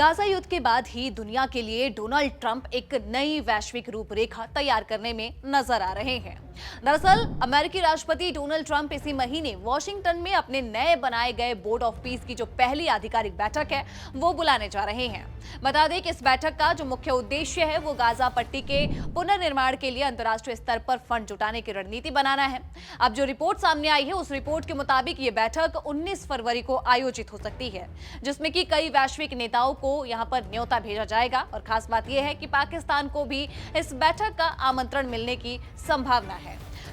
Gaza युद्ध के बाद ही दुनिया के लिए डोनाल्ड ट्रंप एक नई वैश्विक रूपरेखा तैयार करने में नजर आ रहे हैं। दरअसल अमेरिकी राष्ट्रपति डोनाल्ड ट्रंप इसी महीने वॉशिंगटन में अपने नए बनाए गए बोर्ड ऑफ पीस की जो पहली आधिकारिक बैठक है वो बुलाने जा रहे हैं। बता दें कि इस बैठक का जो मुख्य उद्देश्य है वो गाजा पट्टी के पुनर्निर्माण के लिए अंतर्राष्ट्रीय स्तर पर फंड जुटाने की रणनीति बनाना है। अब जो रिपोर्ट सामने आई है उस रिपोर्ट के मुताबिक ये बैठक 19 फरवरी को आयोजित हो सकती है, जिसमें कि कई वैश्विक नेताओं को यहां पर न्योता भेजा जाएगा और खास बात यह है कि पाकिस्तान को भी इस बैठक का आमंत्रण मिलने की संभावना है।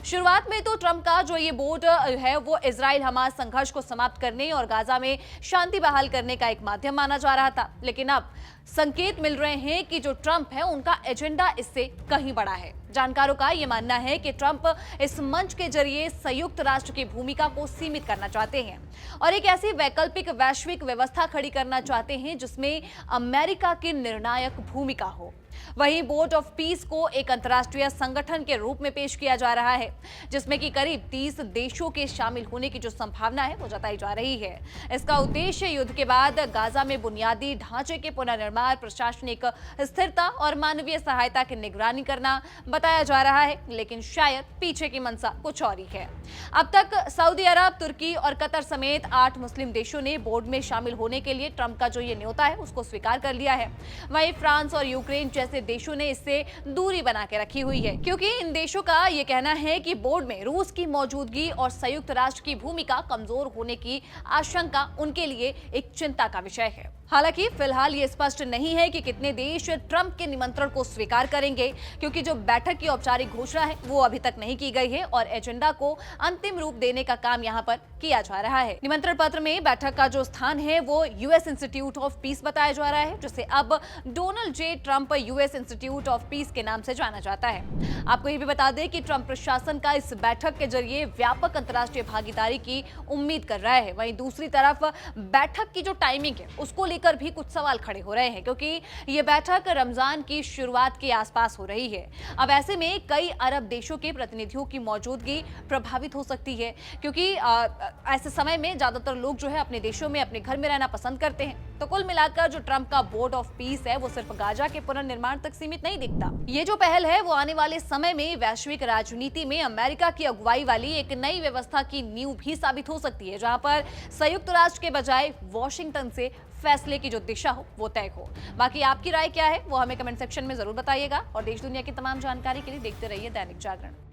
शुरुआत में तो ट्रंप का जो ये बोर्ड है वो इजराइल हमास संघर्ष को समाप्त करने और गाजा में शांति बहाल करने का एक माध्यम माना जा रहा था, लेकिन अब संकेत मिल रहे हैं कि जो ट्रंप है उनका एजेंडा इससे कहीं बड़ा है। जानकारों का यह मानना है कि ट्रंप इस मंच के जरिए संयुक्त राष्ट्र की भूमिका को सीमित करना चाहते हैं और एक ऐसी वैकल्पिक वैश्विक व्यवस्था खड़ी करना चाहते हैं जिसमें अमेरिका की निर्णायक भूमिका हो। वहीं बोर्ड ऑफ पीस को एक अंतर्राष्ट्रीय संगठन के रूप में पेश किया जा रहा है, जिसमें कि करीब 30 देशों के शामिल होने की जो संभावना है वो जताई जा रही है। इसका उद्देश्य युद्ध के बाद गाजा में बुनियादी ढांचे के पुनर्निर्माण, प्रशासनिक स्थिरता और मानवीय सहायता की निगरानी करना बताया जा रहा है, लेकिन शायद पीछे की मंशा कुछ और ही है। अब तक सऊदी अरब, तुर्की और कतर समेत 8 मुस्लिम देशों ने बोर्ड में शामिल होने के लिए ट्रंप का जो ये न्योता है उसको स्वीकार कर लिया है। वहीं फ्रांस और यूक्रेन जैसे देशों ने इससे दूरी बना के रखी हुई है, क्योंकि इन देशों का यह कहना है कि बोर्ड में रूस की मौजूदगी और संयुक्त राष्ट्र की भूमिका कमजोर होने की आशंका उनके लिए एक चिंता का विषय है। हालांकि फिलहाल ये स्पष्ट नहीं है कि कितने देश ट्रंप के निमंत्रण को स्वीकार करेंगे, क्योंकि जो बैठक की औपचारिक घोषणा है वो अभी तक नहीं की गई है और एजेंडा को अंतिम रूप देने का काम यहाँ पर किया जा रहा है। निमंत्रण पत्र में बैठक का जो स्थान है वो यूएस इंस्टीट्यूट ऑफ पीस बताया जा रहा है, जिसे अब Donald J Trump US institute of peace के नाम से जाना जाता है। आपको ये भी बता दें कि ट्रंप प्रशासन का इस बैठक के जरिए व्यापक अंतर्राष्ट्रीय भागीदारी की उम्मीद कर रहा है। वहीं दूसरी तरफ बैठक की जो टाइमिंग है उसको लेकर भी कुछ सवाल खड़े हो रहे हैं, क्योंकि ये बैठक रमजान की शुरुआत के आसपास हो रही है। अब ऐसे में कई अरब देशों के प्रतिनिधियों की मौजूदगी प्रभावित हो सकती है, क्योंकि ऐसे समय में ज्यादातर लोग जो है अपने देशों में, अपने घर में रहना पसंद करते हैं। तो कुल मिलाकर जो ट्रंप का बोर्ड ऑफ पीस है वो सिर्फ गाजा के पुनर्निर्माण तक सीमित नहीं दिखता। ये जो पहल है वो आने वाले समय में वैश्विक राजनीति में अमेरिका की अगुवाई वाली एक नई व्यवस्था की नींव भी साबित हो सकती है, जहां पर संयुक्त राष्ट्र के बजाय वॉशिंगटन से फैसले की जो दिशा हो वो तय हो। बाकी आपकी राय क्या है वो हमें कमेंट सेक्शन में जरूर बताइएगा और देश दुनिया की तमाम जानकारी के लिए देखते रहिए दैनिक जागरण।